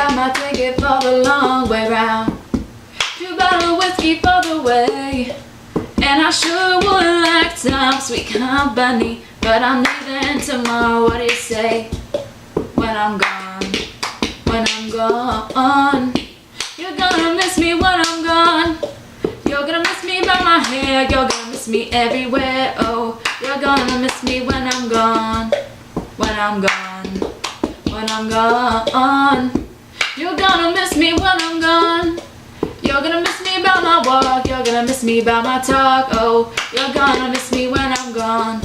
got my ticket for the long way round. 2 bottles of whiskey for the way. And I sure would like some sweet company, but I'm leaving tomorrow. What do you say? When I'm gone, when I'm gone, you're gonna miss me when I'm gone. You're gonna miss me by my hair, you're gonna miss me everywhere. Oh, you're gonna miss me when I'm gone, when I'm gone, when I'm gone. You're gonna miss me when I'm gone. You're gonna miss me by my walk, you're gonna miss me by my talk. Oh, you're gonna miss me when I'm gone.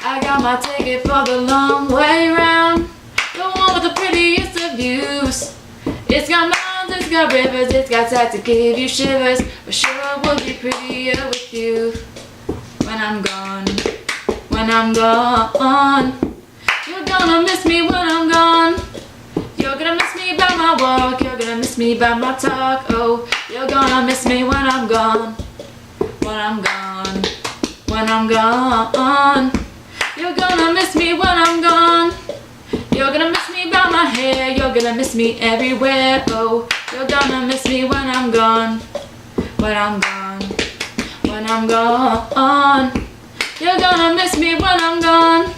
I got my ticket for the long way round, the one with the prettiest of views. It's got mountains, it's got rivers, it's got sights to give you shivers, but sure it would be prettier with you. When I'm gone, when I'm gone, you're gonna miss me when I'm gone. You're gonna miss me by my walk, you're gonna miss me by my talk. Oh, you're gonna miss me when I'm gone, when I'm gone, when I'm gone. You're gonna miss me when I'm gone. You're gonna miss me by my hair, you're gonna miss me everywhere. Oh, you're gonna miss me when I'm gone, when I'm gone, when I'm gone. You're gonna miss me when I'm gone.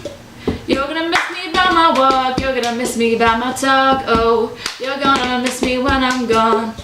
You're gonna miss me by my walk, you're gonna miss me by my talk. Oh, you're gonna miss me when I'm gone.